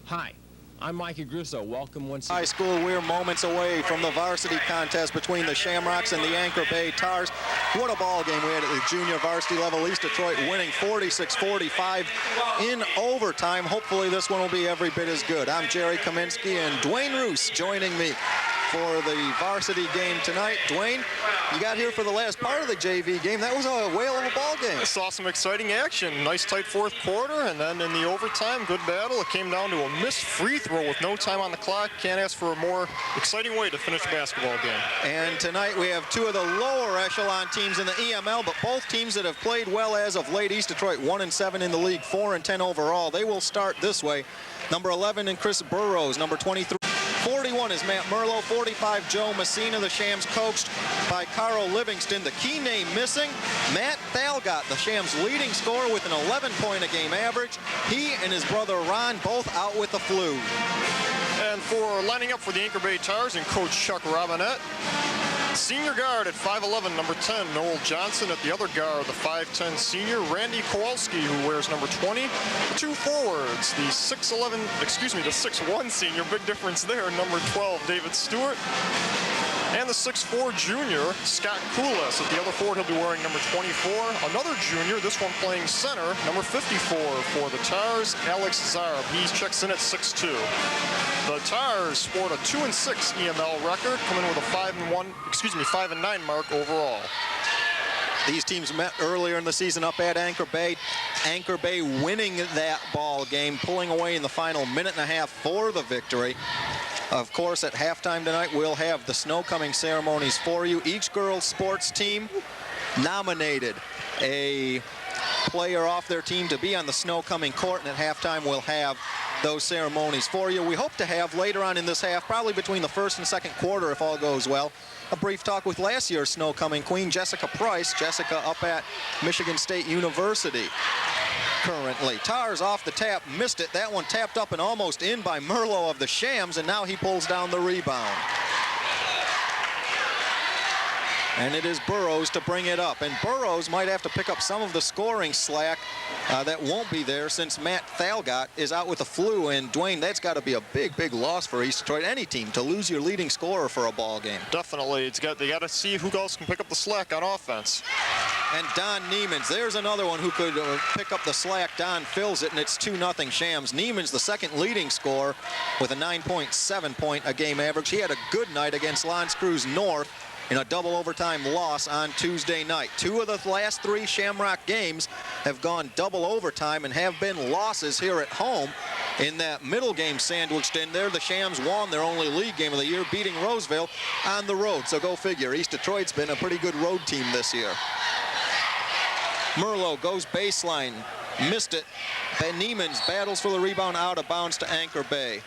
Hi, I'm Mikey Grusso. Welcome once High school, we're moments away from the varsity contest between the Shamrocks and the Anchor Bay Tars. What a ball game we had at the junior varsity level. East Detroit winning 46-45 in overtime. Hopefully this one will be every bit as good. I'm Jerry Kaminsky and Dwayne Roos joining me for the varsity game tonight. Dwayne, you got here for the last part of the JV game. That was a whale of a ball game. I saw some exciting action. Nice tight fourth quarter, and then in the overtime, good battle. It came down to a missed free throw with no time on the clock. Can't ask for a more exciting way to finish a basketball game. And tonight we have two of the lower echelon teams in the EML, but both teams that have played well as of late. East Detroit 1-7 in the league, 4-10 overall. They will start this way. Number 11 and Chris Burrows, number 23. 41 is Matt Merlo, 45 Joe Messina. The Shams coached by Carl Livingston. The key name missing, Matt Thalgott, the Shams leading scorer with an 11-point-a-game average. He and his brother Ron both out with the flu. And for lining up for the Anchor Bay Tars and Coach Chuck Robinette, senior guard at 5'11", number 10, Noel Johnson. At the other guard, the 5'10" senior, Randy Kowalski, who wears number 20. The two forwards, the 6'1" senior, big difference there, number 12, David Stewart. And the 6'4" junior, Scott Koulis. At the other forward, he'll be wearing number 24. Another junior, this one playing center, number 54 for the Tars, Alex Zarb. He checks in at 6'2". The Tars sport a 2-6 EML record, coming with a 5-9 mark overall. These teams met earlier in the season up at Anchor Bay. Anchor Bay winning that ball game, pulling away in the final minute and a half for the victory. Of course, at halftime tonight, we'll have the snow coming ceremonies for you. Each girls' sports team nominated a player off their team to be on the snow coming court, and at halftime we'll have those ceremonies for you. We hope to have later on in this half, probably between the first and second quarter if all goes well, a brief talk with last year's snow coming queen, Jessica Price. Jessica up at Michigan State University currently. Tars off the tap, missed it. That one tapped up and almost in by Merlo of the Shams, and now he pulls down the rebound. And it is Burrows to bring it up. And Burrows might have to pick up some of the scoring slack that won't be there since Matt Thalgott is out with the flu. And Dwayne, that's got to be a big, big loss for East Detroit, any team, to lose your leading scorer for a ball game. Definitely. They got to see who else can pick up the slack on offense. And Don Niemans, there's another one who could pick up the slack. Don fills it, and it's 2-0 Shams. Niemans, the second leading scorer, with a 9.7-point-a-game average. He had a good night against L'Anse Creuse North in a double overtime loss on Tuesday night. Two of the last three Shamrock games have gone double overtime and have been losses here at home. In that middle game sandwiched in there, the Shams won their only league game of the year, beating Roseville on the road. So go figure. East Detroit's been a pretty good road team this year. Merlo goes baseline, missed it. Niemans battles for the rebound, out of bounds to Anchor Bay.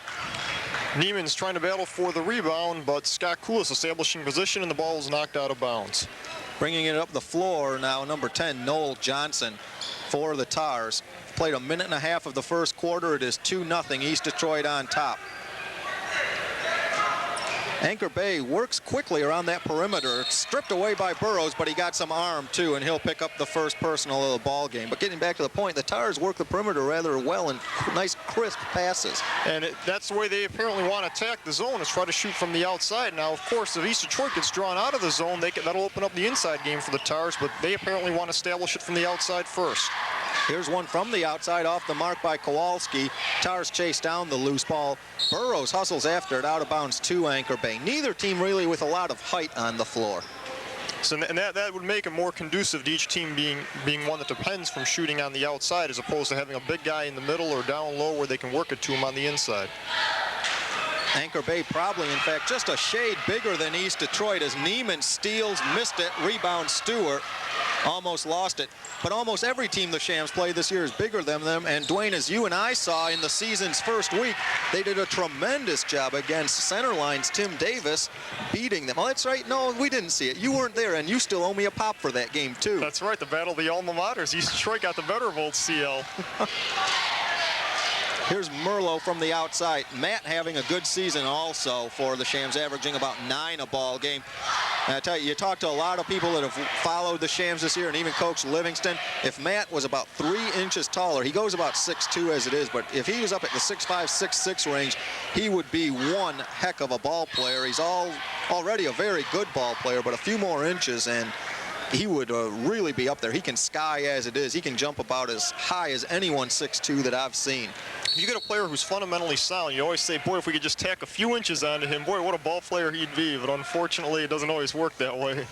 Niemans trying to battle for the rebound, but Scott Koulis establishing position, and the ball was knocked out of bounds. Bringing it up the floor now, number 10, Noel Johnson for the Tars. Played a minute and a half of the first quarter. It is 2-0 East Detroit on top. Anchor Bay works quickly around that perimeter. It's stripped away by Burrows, but he got some arm too, and he'll pick up the first personal of the ball game. But getting back to the point, the Tars work the perimeter rather well in nice crisp passes. And that's the way they apparently want to attack the zone, is try to shoot from the outside. Now, of course, if East Detroit gets drawn out of the zone, that'll open up the inside game for the Tars, but they apparently want to establish it from the outside first. Here's one from the outside, off the mark by Kowalski. Tars chase down the loose ball. Burrows hustles after it, out of bounds to Anchor Bay. Neither team really with a lot of height on the floor. So, and that would make it more conducive to each team being one that depends from shooting on the outside, as opposed to having a big guy in the middle or down low where they can work it to him on the inside. Anchor Bay probably, in fact, just a shade bigger than East Detroit as Neiman steals, missed it, rebound Stewart, almost lost it. But almost every team the Shams play this year is bigger than them, and Dwayne, as you and I saw in the season's first week, they did a tremendous job against Centerline's Tim Davis, beating them. Oh, that's right, no, we didn't see it. You weren't there, and you still owe me a pop for that game, too. That's right, the battle of the alma maters. East Detroit got the better of Old CL. Here's Merlo from the outside. Matt having a good season also for the Shams, averaging about 9 a ball game. And I tell you, you talk to a lot of people that have followed the Shams this year and even Coach Livingston. If Matt was about 3 inches taller, he goes about 6'2" as it is, but if he was up at the 6'5", 6'6" range, he would be one heck of a ball player. He's already a very good ball player, but a few more inches and he would really be up there. He can sky as it is. He can jump about as high as anyone 6'2" that I've seen. You get a player who's fundamentally sound, you always say, boy, if we could just tack a few inches onto him, boy, what a ball player he'd be. But unfortunately, it doesn't always work that way.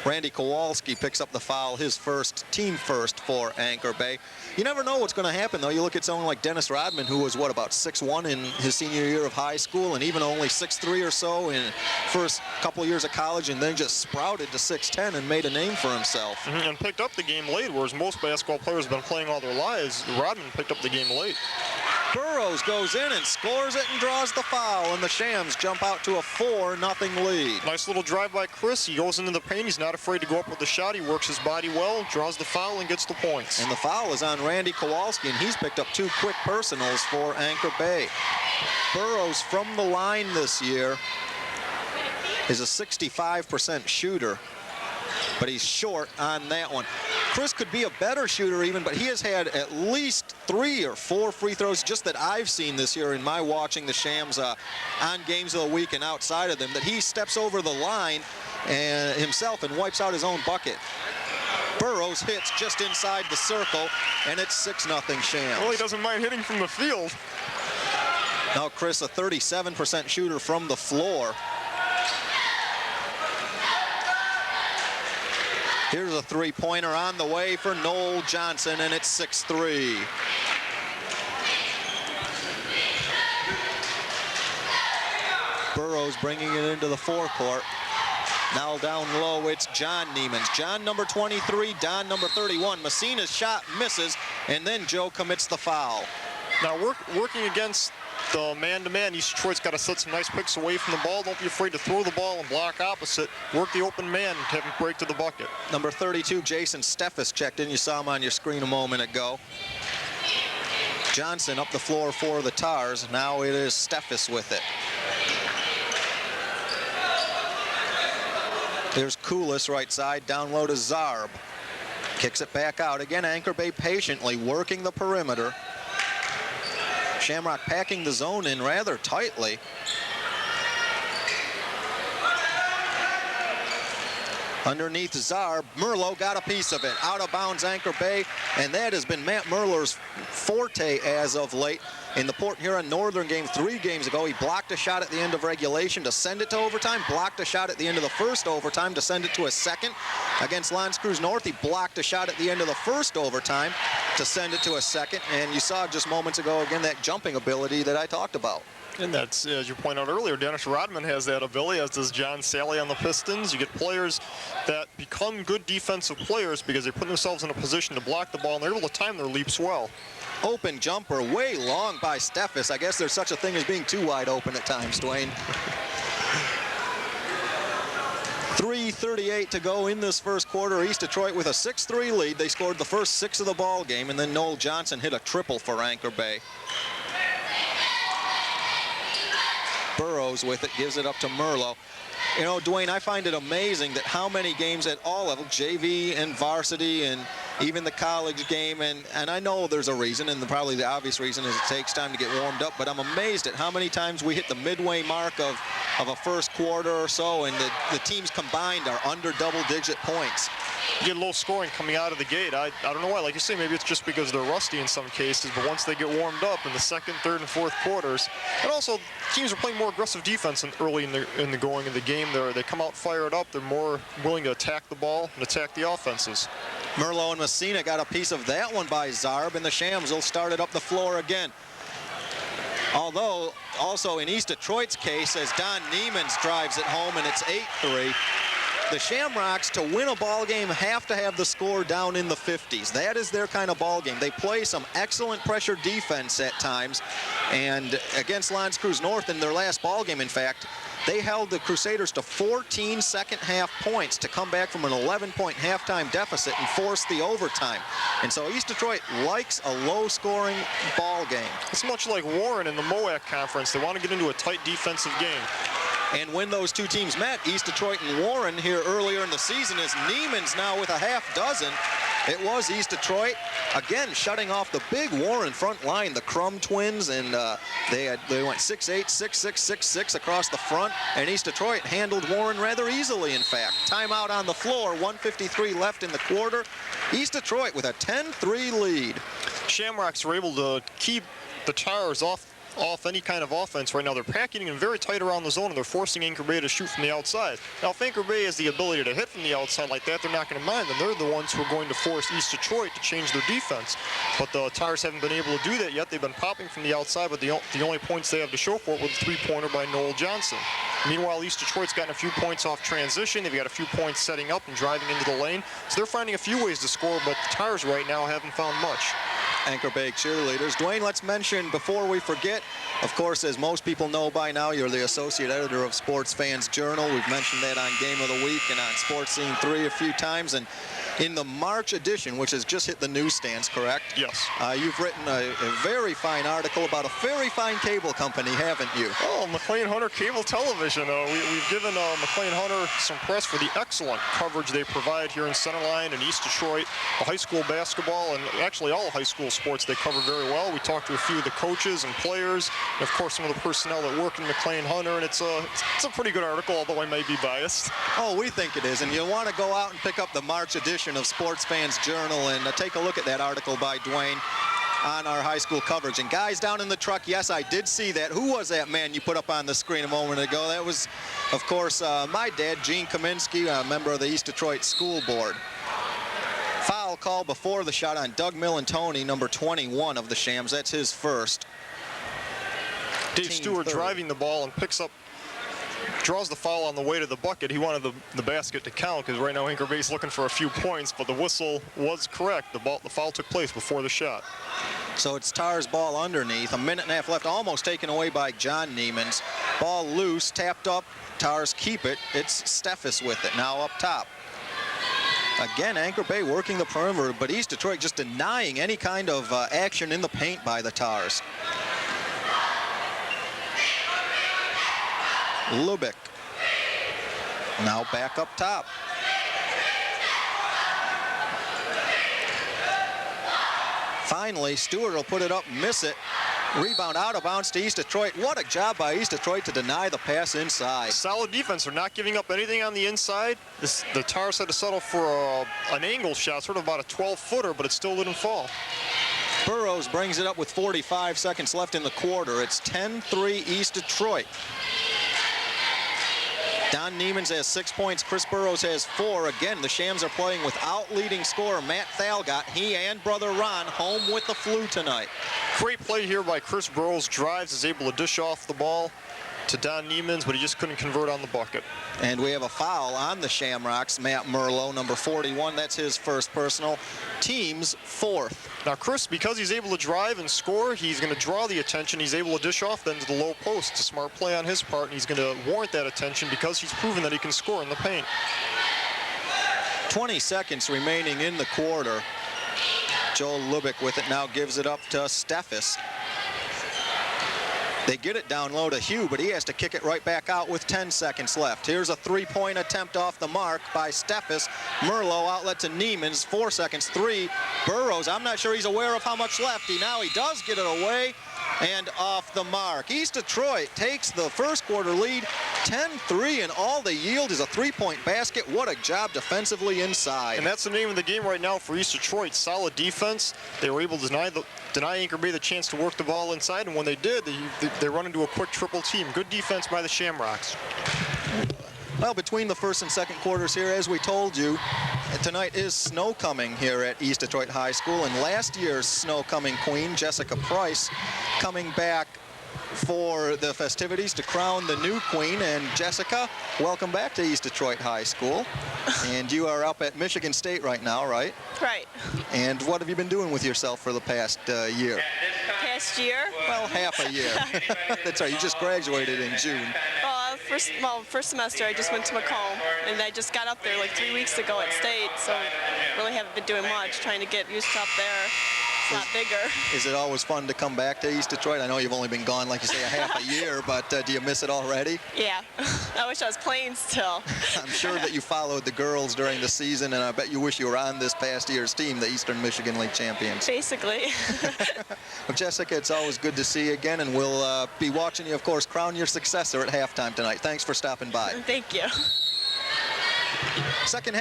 Randy Kowalski picks up the foul, his first, team first for Anchor Bay. You never know what's going to happen, though. You look at someone like Dennis Rodman, who was, what, about 6'1" in his senior year of high school, and even only 6'3" or so in first couple of years of college, and then just sprouted to 6'10" and made a name for himself. And picked up the game late, whereas most basketball players have been playing all their lives. Rodman picked up the game late. Burrows goes in and scores it and draws the foul, and the Shams jump out to a 4-0 lead. Nice little drive by Chris. He goes into the paint. He's not afraid to go up with the shot. He works his body well, draws the foul, and gets the points. And the foul is on Randy Kowalski, and he's picked up 2 quick personals for Anchor Bay. Burrows from the line this year is a 65% shooter, but he's short on that one. Chris could be a better shooter even, but he has had at least 3 or 4 free throws just that I've seen this year in my watching the Shams on games of the week and outside of them, that he steps over the line and himself and wipes out his own bucket. Burrows hits just inside the circle, and it's 6-0 Shams. Well, he doesn't mind hitting from the field. Now Chris, a 37% shooter from the floor. Here's a 3-pointer on the way for Noel Johnson, and it's 6-3. Burrows bringing it into the forecourt. Now down low, it's John Niemans. John, number 23, Don, number 31. Messina's shot misses, and then Joe commits the foul. Now working against the man-to-man, East Detroit's got to set some nice picks away from the ball. Don't be afraid to throw the ball and block opposite. Work the open man and have him break to the bucket. Number 32, Jason Steffes checked in. You saw him on your screen a moment ago. Johnson up the floor for the Tars. Now it is Steffes with it. There's Koulis right side, down low to Zarb. Kicks it back out. Again, Anchor Bay patiently working the perimeter. Shamrock packing the zone in rather tightly. Underneath Zarb, Merlo got a piece of it. Out of bounds, Anchor Bay, and that has been Matt Merler's forte as of late. In the Port Huron Northern game 3 games ago, he blocked a shot at the end of regulation to send it to overtime, blocked a shot at the end of the first overtime to send it to a second. Against L'Anse Creuse North, he blocked a shot at the end of the first overtime to send it to a second, and you saw just moments ago, again, that jumping ability that I talked about. And that's, as you pointed out earlier, Dennis Rodman has that ability, as does John Sally on the Pistons. You get players that become good defensive players because they put themselves in a position to block the ball, and they're able to time their leaps well. Open jumper way long by Steffes. I guess there's such a thing as being too wide open at times, Dwayne. 3:38 to go in this first quarter. East Detroit with a 6-3 lead. They scored the first 6 of the ball game, and then Noel Johnson hit a triple for Anchor Bay. Burrows with it, gives it up to Merlo. You know, Dwayne, I find it amazing that how many games at all levels, JV and varsity and even the college game, and I know there's a reason, and probably the obvious reason is it takes time to get warmed up, but I'm amazed at how many times we hit the midway mark of a first quarter or so, and the teams combined are under double-digit points. You get low scoring coming out of the gate. I don't know why. Like you say, maybe it's just because they're rusty in some cases, but once they get warmed up in the second, third, and fourth quarters, and also teams are playing more aggressive defense early in the going of the game. They come out fired up. They're more willing to attack the ball and attack the offenses. Merlo and Messina got a piece of that one by Zarb, and the Shams will start it up the floor again. Although, also in East Detroit's case, as Don Niemans drives it home, and it's 8-3, the Shamrocks, to win a ball game, have to have the score down in the 50s. That is their kind of ball game. They play some excellent pressure defense at times, and against L'Anse Creuse North in their last ball game, in fact, they held the Crusaders to 14 second-half points to come back from an 11-point halftime deficit and force the overtime. And so East Detroit likes a low-scoring ball game. It's much like Warren in the MOAC conference. They want to get into a tight defensive game. And when those two teams met, East Detroit and Warren here earlier in the season, is Neiman's now with a half dozen. It was East Detroit, again, shutting off the big Warren front line, the Crum twins, and they went 6-8, 6-6, 6-6 across the front, and East Detroit handled Warren rather easily, in fact. Timeout on the floor, 1:53 left in the quarter. East Detroit with a 10-3 lead. Shamrocks were able to keep the Tars off any kind of offense right now. They're packing in very tight around the zone, and they're forcing Anchor Bay to shoot from the outside. Now, if Anchor Bay has the ability to hit from the outside like that, they're not going to mind them. They're the ones who are going to force East Detroit to change their defense. But the Tars haven't been able to do that yet. They've been popping from the outside, but the only points they have to show for it were the three-pointer by Noel Johnson. Meanwhile, East Detroit's gotten a few points off transition. They've got a few points setting up and driving into the lane. So they're finding a few ways to score, but the Tars right now haven't found much. Anchor Bay cheerleaders. Dwayne, let's mention before we forget, of course, as most people know by now, you're the associate editor of Sports Fans Journal. We've mentioned that on Game of the Week and on Sports Scene 3 a few times. And in the March edition, which has just hit the newsstands, correct? Yes. You've written a very fine article about a very fine cable company, haven't you? Oh, McLean Hunter Cable Television. We've given McLean Hunter some press for the excellent coverage they provide here in Centerline and East Detroit, the high school basketball, and actually all high school sports they cover very well. We talked to a few of the coaches and players, and of course some of the personnel that work in McLean Hunter, and it's a pretty good article, although I may be biased. Oh, we think it is, and you'll want to go out and pick up the March edition of Sports Fans Journal and take a look at that article by Dwayne on our high school coverage. And guys down in the truck, yes, I did see that. Who was that man you put up on the screen a moment ago? That was, of course, my dad, Gene Kaminsky, a member of the East Detroit School Board. Foul call before the shot on Doug Millantoni, number 21 of the Shams. That's his first. Dave Stewart driving the ball and draws the foul on the way to the bucket. He wanted the basket to count because right now Anchor Bay's looking for a few points, but the whistle was correct. The foul took place before the shot. So it's Tars' ball underneath. A minute and a half left, almost taken away by John Neiman's. Ball loose, tapped up. Tars keep it. It's Steffes with it, now up top. Again, Anchor Bay working the perimeter, but East Detroit just denying any kind of action in the paint by the Tars. Lubick now back up top. Finally, Stewart will put it up, miss it. Rebound out of bounds to East Detroit. What a job by East Detroit to deny the pass inside. Solid defense. They're not giving up anything on the inside. The Tars had to settle for an angle shot, sort of about a 12-footer, but it still didn't fall. Burrows brings it up with 45 seconds left in the quarter. It's 10-3 East Detroit. Don Neiman's has 6 points. Chris Burrows has 4. Again, the Shams are playing without leading scorer Matt Thalgott. He and brother Ron home with the flu tonight. Great play here by Chris Burrows. Drives, is able to dish off the ball to Don Neiman's, but he just couldn't convert on the bucket. And we have a foul on the Shamrocks. Matt Merlot, number 41. That's his first personal. Team's fourth. Now, Chris, because he's able to drive and score, he's going to draw the attention. He's able to dish off then to the low post. It's a smart play on his part, and he's going to warrant that attention because he's proven that he can score in the paint. 20 seconds remaining in the quarter. Joel Lubick with it now gives it up to Steffes. They get it down low to Hugh, but he has to kick it right back out with 10 seconds left. Here's a three-point attempt off the mark by Steffes. Merlot outlet to Neiman's, 4 seconds, 3. Burrows, I'm not sure he's aware of how much left. Now he does get it away and off the mark. East Detroit takes the first quarter lead, 10-3, and all they yield is a three-point basket. What a job defensively inside. And that's the name of the game right now for East Detroit. Solid defense. They were able to deny Anchor Bay the chance to work the ball inside, and when they did, they run into a quick triple team. Good defense by the Shamrocks. Well, between the first and second quarters here, as we told you, tonight is snow coming here at East Detroit High School, and last year's snow coming queen, Jessica Price, coming back for the festivities to crown the new queen. And Jessica, welcome back to East Detroit High School. And you are up at Michigan State right now, right? Right. And what have you been doing with yourself for the past year? Past year? Well, half a year. That's right, you just graduated in June. First semester I just went to Macomb, and I just got up there like 3 weeks ago at State, so really haven't been doing much, trying to get used to up there. a lot bigger. Is it always fun to come back to East Detroit? I know you've only been gone, like you say, a half a year, but do you miss it already? Yeah. I wish I was playing still. I'm sure that you followed the girls during the season, and I bet you wish you were on this past year's team, the Eastern Michigan League champions. Basically. Well, Jessica, it's always good to see you again, and we'll be watching you, of course, crown your successor at halftime tonight. Thanks for stopping by. Thank you. Second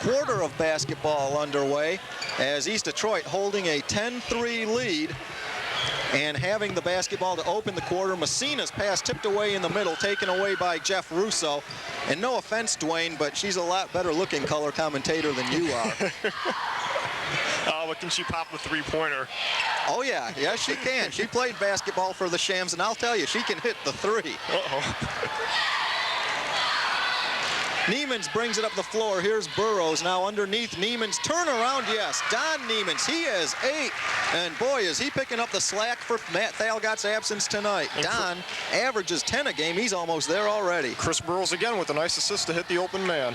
quarter of basketball underway as East Detroit holding a 10-3 lead and having the basketball to open the quarter. Messina's pass tipped away in the middle, taken away by Jeff Russo. And no offense, Dwayne, but she's a lot better looking color commentator than you are. But can she pop the three-pointer? Oh, yeah. Yes, she can. She played basketball for the Shams, and I'll tell you, she can hit the three. Niemans brings it up the floor. Here's Burrows now underneath Niemans. Turnaround, yes. Don Niemans, he has 8. And boy, is he picking up the slack for Matt Thalgott's absence tonight. Don averages 10 a game. He's almost there already. Chris Burrows again with a nice assist to hit the open man.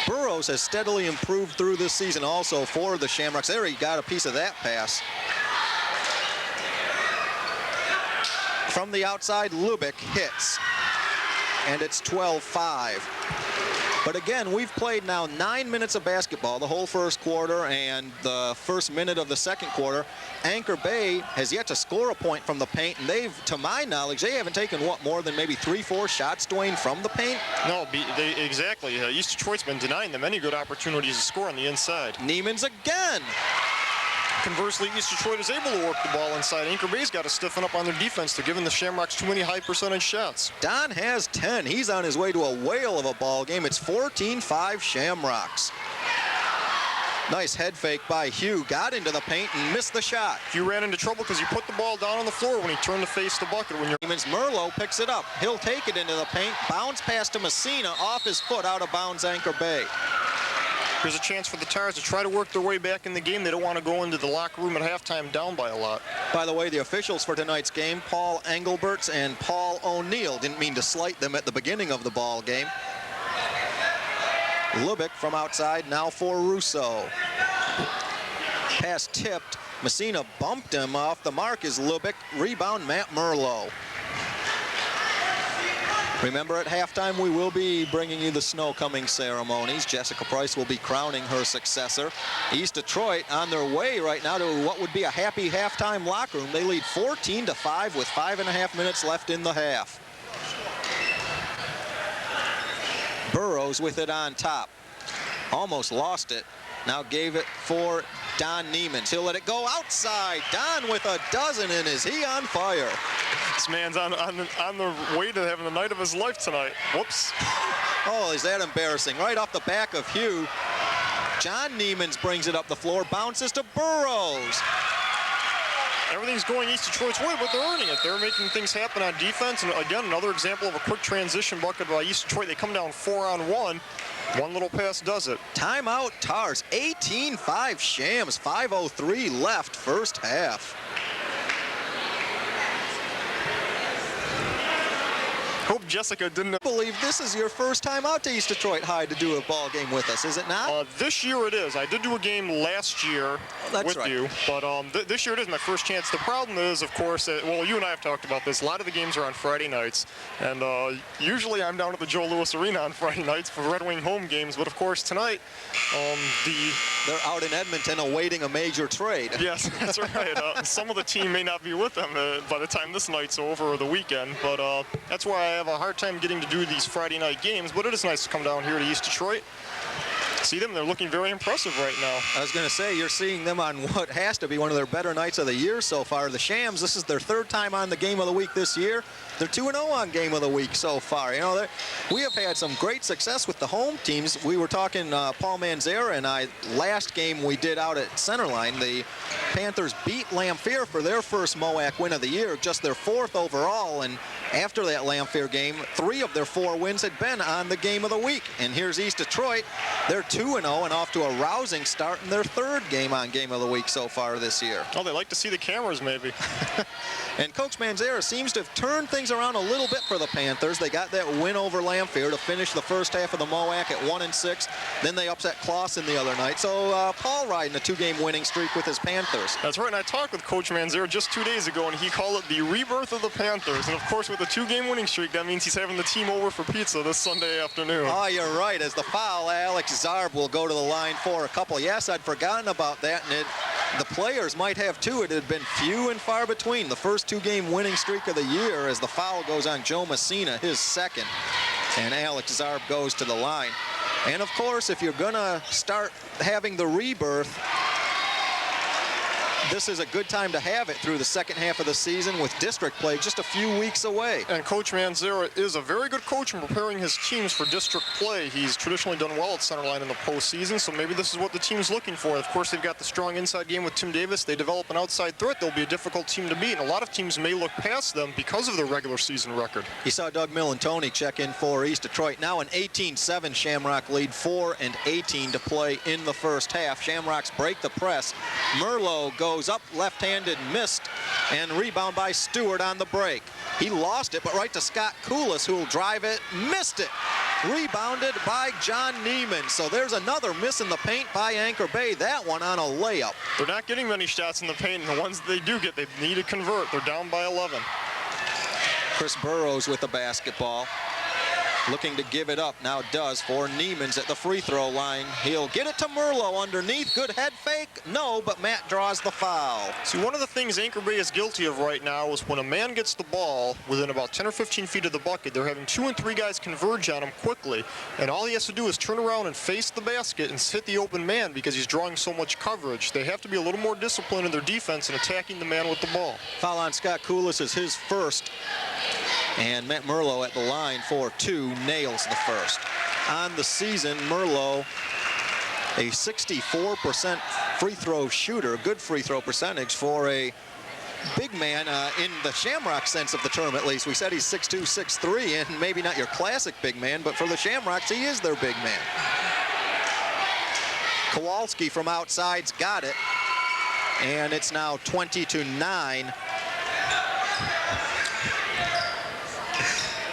Burrows has steadily improved through this season also for the Shamrocks. There he got a piece of that pass. From the outside, Lubick hits. And it's 12-5. But again, we've played now 9 minutes of basketball, the whole first quarter and the first minute of the second quarter. Anchor Bay has yet to score a point from the paint, and they've, to my knowledge, they haven't taken, what, more than maybe 3-4 shots, Dwayne, from the paint? No, exactly. East Detroit's been denying them any good opportunities to score on the inside. Niemans again. Conversely, East Detroit is able to work the ball inside. Anchor Bay's got to stiffen up on their defense. They're giving the Shamrocks too many high percentage shots. Don has 10. He's on his way to a whale of a ball game. It's 14-5 Shamrocks. Nice head fake by Hugh. Got into the paint and missed the shot. Hugh ran into trouble because he put the ball down on the floor when he turned to face the bucket. Merlot picks it up. He'll take it into the paint. Bounce pass to Messina off his foot, out of bounds, Anchor Bay. Here's a chance for the Tars to try to work their way back in the game. They don't want to go into the locker room at halftime down by a lot. By the way, the officials for tonight's game, Paul Engelberts and Paul O'Neill. Didn't mean to slight them at the beginning of the ball game. Lubick from outside, now for Russo. Pass tipped. Messina bumped him off the mark as Lubick. Rebound, Matt Merlot. Remember, at halftime, we will be bringing you the snow coming ceremonies. Jessica Price will be crowning her successor. East Detroit on their way right now to what would be a happy halftime locker room. They lead 14-5 with 5.5 minutes left in the half. Burrows with it on top. Almost lost it. Now gave it for Don Niemans. He'll let it go outside. Don with a dozen, and is he on fire? This man's on the way to having the night of his life tonight. Whoops. Oh, is that embarrassing? Right off the back of Hugh. John Niemans brings it up the floor, bounces to Burrows. Everything's going East Detroit's way, but they're earning it. They're making things happen on defense. And again, another example of a quick transition bucket by East Detroit. They come down 4-on-1. One little pass does it. Timeout Tars. 18-5 Shams. 5:03 left first half. Hope Jessica didn't believe this is your first time out to East Detroit High to do a ball game with us, is it not? This year it is. I did do a game last year with you, but this year it is my first chance. The problem is, of course, well, you and I have talked about this. A lot of the games are on Friday nights, and usually I'm down at the Joe Louis Arena on Friday nights for Red Wing home games. But of course tonight, they're out in Edmonton awaiting a major trade. Yes, that's right. Some of the team may not be with them by the time this night's over or the weekend, but that's why I have a hard time getting to do these Friday night games, but it is nice to come down here to East Detroit. See them, they're looking very impressive right now. I was going to say, you're seeing them on what has to be one of their better nights of the year so far. The Shams, this is their third time on the Game of the Week this year. They're 2-0 on Game of the Week so far. You know, we have had some great success with the home teams. We were talking, Paul Manzera and I, last game we did out at Centerline, the Panthers beat Lamphere for their first MOAC win of the year, just their 4th overall, and after that Lamphere game, 3 of their 4 wins had been on the Game of the Week. And here's East Detroit. They're 2 2-0 and off to a rousing start in their third game on Game of the Week so far this year. Oh, they like to see the cameras, maybe. And Coach Manzera seems to have turned things around a little bit for the Panthers. They got that win over Lamphere to finish the first half of the MOAC at 1-6. Then they upset Clawson the other night. So Paul riding a 2-game winning streak with his Panthers. That's right, and I talked with Coach Manzera just 2 days ago, and he called it the rebirth of the Panthers. And of course, with a 2-game winning streak, that means he's having the team over for pizza this Sunday afternoon. Oh, you're right. As the foul, Alex Zarb will go to the line for a couple. Yes, I'd forgotten about that, and the players might have too. It had been few and far between. The first 2-game winning streak of the year as the foul goes on Joe Messina, his second, and Alex Zarb goes to the line. And of course, if you're gonna start having the rebirth, this is a good time to have it through the second half of the season with district play just a few weeks away. And Coach Manzera is a very good coach in preparing his teams for district play. He's traditionally done well at Centerline in the postseason, so maybe this is what the team's looking for. Of course, they've got the strong inside game with Tim Davis. They develop an outside threat. They'll be a difficult team to beat, and a lot of teams may look past them because of their regular season record. You saw Doug Millantoni check in for East Detroit. Now an 18-7 Shamrock lead, 4:18 to play in the first half. Shamrocks break the press. Merlot goes up left-handed, missed, and rebound by Stewart on the break. He lost it, but right to Scott Koulis, who will drive it, missed it. Rebounded by John Neiman. So there's another miss in the paint by Anchor Bay. That one on a layup. They're not getting many shots in the paint, and the ones they do get, they need to convert. They're down by 11. Chris Burrows with the basketball. Looking to give it up, now does for Neiman's at the free throw line. He'll get it to Merlot underneath. Good head fake. No, but Matt draws the foul. See, one of the things Anchor Bay is guilty of right now is when a man gets the ball within about 10 or 15 feet of the bucket, they're having 2 and 3 guys converge on him quickly, and all he has to do is turn around and face the basket and hit the open man because he's drawing so much coverage. They have to be a little more disciplined in their defense and attacking the man with the ball. Foul on Scott Koulis is his first. And Matt Merlot at the line for 2, nails the first. On the season, Merlot, a 64% free throw shooter, good free throw percentage for a big man in the Shamrock sense of the term, at least. We said he's 6'2", 6'3", and maybe not your classic big man, but for the Shamrocks, he is their big man. Kowalski from outside's got it, and it's now 20-9.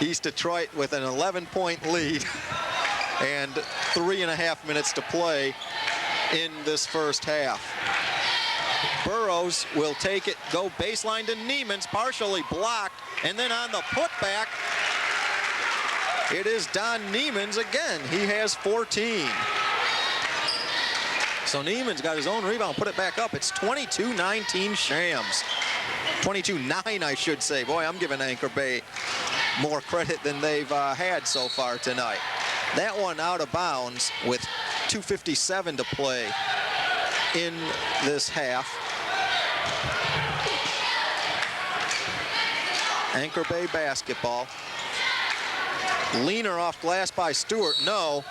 East Detroit with an 11-point lead and 3.5 minutes to play in this first half. Burrows will take it, go baseline to Neiman's, partially blocked, and then on the putback, it is Don Neiman's again. He has 14. So Neiman's got his own rebound, put it back up. It's 22-19 Shams. 22-9, I should say. Boy, I'm giving Anchor Bay more credit than they've had so far tonight. That one out of bounds with 2:57 to play in this half. Anchor Bay basketball. Leaner off glass by Stewart, no.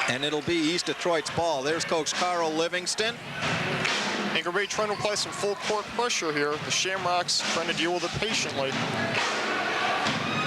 And it'll be East Detroit's ball. There's Coach Carl Livingston. Anchor Bay trying to apply some full court pressure here. The Shamrocks trying to deal with it patiently.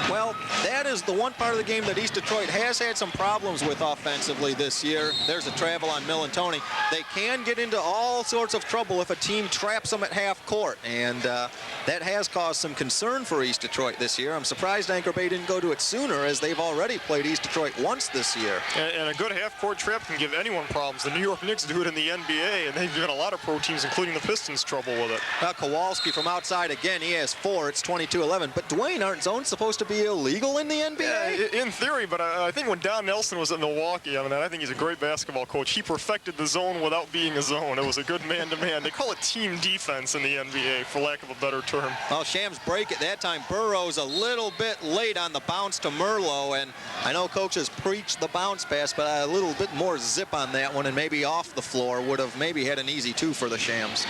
Well, that is the one part of the game that East Detroit has had some problems with offensively this year. There's a travel on Millantoni. They can get into all sorts of trouble if a team traps them at half court, and that has caused some concern for East Detroit this year. I'm surprised Anchor Bay didn't go to it sooner, as they've already played East Detroit once this year. And a good half-court trap can give anyone problems. The New York Knicks do it in the NBA, and they've given a lot of pro teams, including the Pistons, trouble with it. Now Kowalski from outside again. He has 4. It's 22-11. But Dwayne, aren't zones supposed to be illegal in the NBA? Yeah, in theory, but I think when Don Nelson was at Milwaukee, I think he's a great basketball coach. He perfected the zone without being a zone. It was a good man-to-man. They call it team defense in the NBA, for lack of a better term. Well, Shams break at that time. Burrows a little bit late on the bounce to Merlot, and I know coaches preach the bounce pass, but a little bit more zip on that one, and maybe off the floor would have maybe had an easy 2 for the Shams.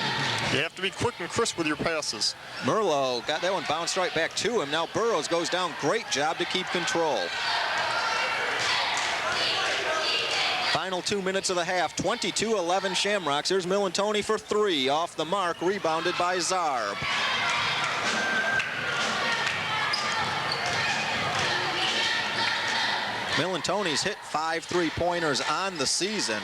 You have to be quick and crisp with your passes. Merlot got that one bounced right back to him. Now Burrows goes down. Great job to keep control. Final 2 minutes of the half, 22-11 Shamrocks. Here's Millantoni for 3, off the mark, rebounded by Zarb. Millantoni's hit 5 3-pointers on the season.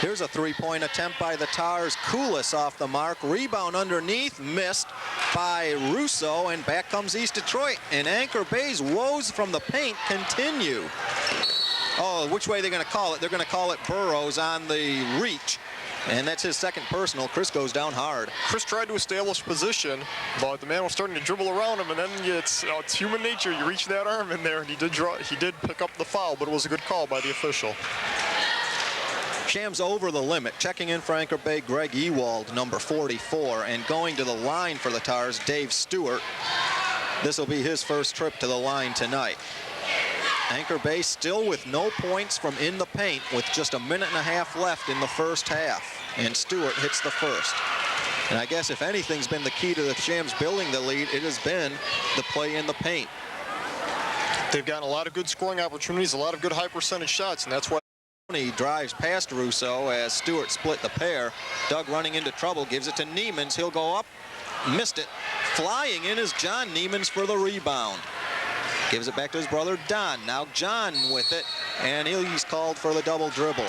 Here's a 3-point attempt by the Tars. Koulis off the mark. Rebound underneath, missed by Russo, and back comes East Detroit. And Anchor Bay's woes from the paint continue. Oh, which way are they going to call it? They're going to call it Burrows on the reach. And that's his second personal. Chris goes down hard. Chris tried to establish position, but the man was starting to dribble around him, and then it's human nature. You reach that arm in there, and he did pick up the foul, but it was a good call by the official. Shams over the limit. Checking in for Anchor Bay, Greg Ewald, number 44, and going to the line for the Tars, Dave Stewart. This will be his first trip to the line tonight. Anchor Bay still with no points from in the paint with just a minute and a half left in the first half. And Stewart hits the first. And I guess if anything's been the key to the Shams building the lead, it has been the play in the paint. They've gotten a lot of good scoring opportunities, a lot of good high percentage shots, and that's why He drives past Russo as Stewart split the pair. Doug running into trouble, gives it to Niemans. He'll go up, missed it. Flying in is John Niemans for the rebound. Gives it back to his brother Don. Now John with it, and he's called for the double dribble.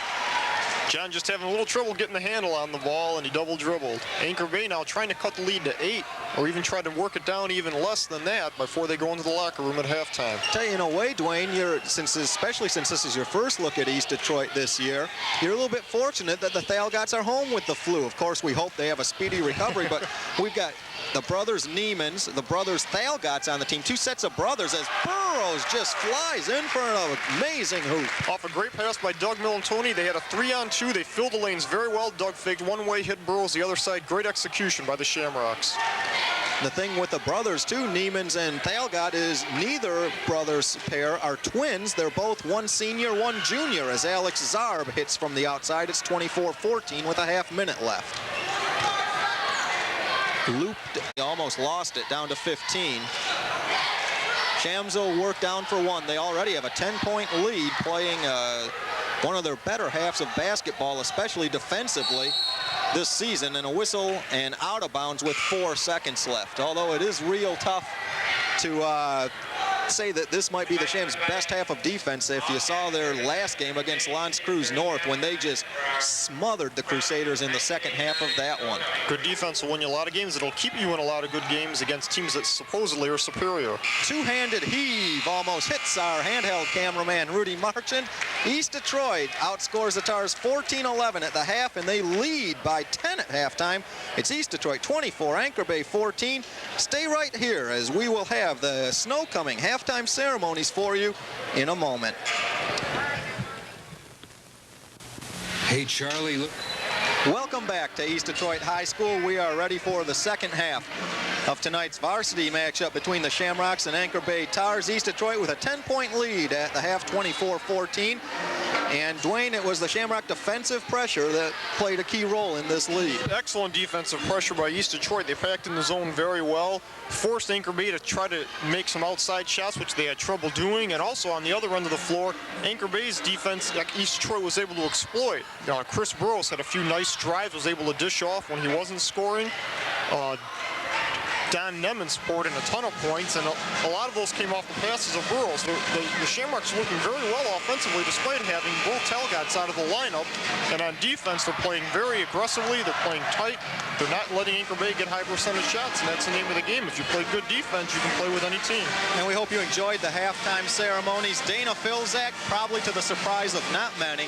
John just having a little trouble getting the handle on the ball, and he double dribbled. Anchor Bay now trying to cut the lead to 8, or even try to work it down even less than that before they go into the locker room at halftime. Tell you, in a way, Dwayne, especially since this is your first look at East Detroit this year, you're a little bit fortunate that the Thalgots are home with the flu. Of course, we hope they have a speedy recovery, but we've got the brothers Niemans, the brothers Thalgots on the team, 2 sets of brothers, as Burrows just flies in for an amazing hoop. Off a great pass by Doug Millantoni, they had a 3-on-2. They filled the lanes very well. Doug faked one way, hit Burrows the other side. Great execution by the Shamrocks. The thing with the brothers, too, Niemans and Thalgot, is neither brothers pair are twins. They're both one senior, one junior, as Alex Zarb hits from the outside. It's 24-14 with a half minute left. Looped, he almost lost it, down to 15. Shams will work down for one. They already have a 10-point lead, playing one of their better halves of basketball, especially defensively this season, and a whistle and out of bounds with 4 seconds left. Although it is real tough to say that this might be the Shams' best half of defense. If you saw their last game against L'Anse Creuse North, when they just smothered the Crusaders in the second half of that one. Good defense will win you a lot of games. It'll keep you in a lot of good games against teams that supposedly are superior. Two-handed heave almost hits our handheld cameraman Rudy Marchand. East Detroit outscores the Tars 14-11 at the half, and they lead by 10 at halftime. It's East Detroit 24, Anchor Bay 14. Stay right here as we will have the snow coming halftime ceremonies for you in a moment. Hey, Charlie, look. Welcome back to East Detroit High School. We are ready for the second half of tonight's varsity matchup between the Shamrocks and Anchor Bay Tars. East Detroit with a 10-point lead at the half, 24-14. And Dwayne, it was the Shamrock defensive pressure that played a key role in this lead. Excellent defensive pressure by East Detroit. They packed in the zone very well, forced Anchor Bay to try to make some outside shots, which they had trouble doing. And also on the other end of the floor, Anchor Bay's defense, like East Detroit, was able to exploit. Chris Burrows had a few nice drives, was able to dish off when he wasn't scoring. Don Nemens poured in a ton of points, and a lot of those came off the passes of Burrows. The Shamrocks are working very well offensively, despite having both Talgots out of the lineup. And on defense, they're playing very aggressively. They're playing tight. They're not letting Anchor Bay get high percentage shots, and that's the name of the game. If you play good defense, you can play with any team. And we hope you enjoyed the halftime ceremonies. Dana Filzak, probably to the surprise of not many,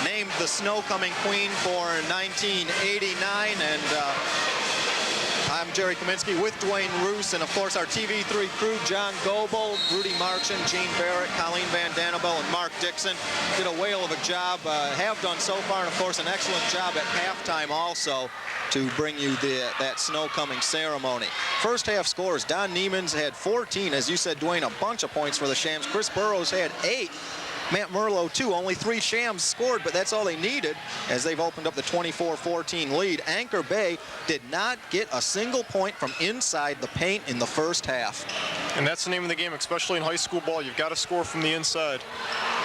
named the Snow Coming Queen for 1989, and I'm Jerry Kaminsky with Dwayne Roos, and of course our TV3 crew, John Goebel, Rudy Marchand, Gene Barrett, Colleen Van Danabel, and Mark Dixon did a whale of a job, have done so far, and of course an excellent job at halftime also to bring you that snow coming ceremony. First half scores, Don Niemans had 14, as you said, Dwayne, a bunch of points for the Shams. Chris Burrows had 8. Matt Merlo, 2. Only 3 Shams scored, but that's all they needed as they've opened up the 24-14 lead. Anchor Bay did not get a single point from inside the paint in the first half. And that's the name of the game, especially in high school ball. You've got to score from the inside.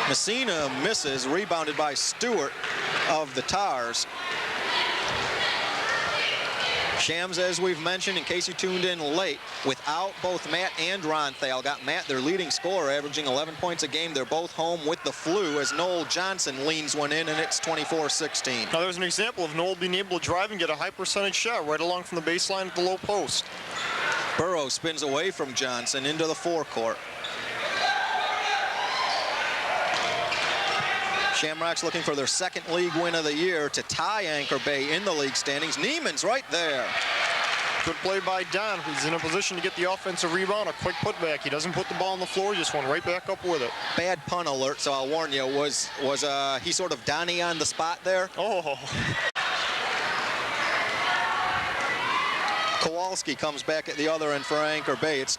Messina misses, rebounded by Stewart of the Tars. Shams, as we've mentioned, in case you tuned in late, without both Matt and Ronthal, got Matt their leading scorer, averaging 11 points a game. They're both home with the flu as Noel Johnson leans one in, and it's 24-16. Now there's an example of Noel being able to drive and get a high percentage shot right along from the baseline at the low post. Burrow spins away from Johnson into the forecourt. Shamrocks looking for their second league win of the year to tie Anchor Bay in the league standings. Neiman's right there. Good play by Don, who's in a position to get the offensive rebound. A quick putback. He doesn't put the ball on the floor, just went right back up with it. Bad pun alert, so I'll warn you. Was he sort of Donnie on the spot there? Oh. Kowalski comes back at the other end for Anchor Bay. It's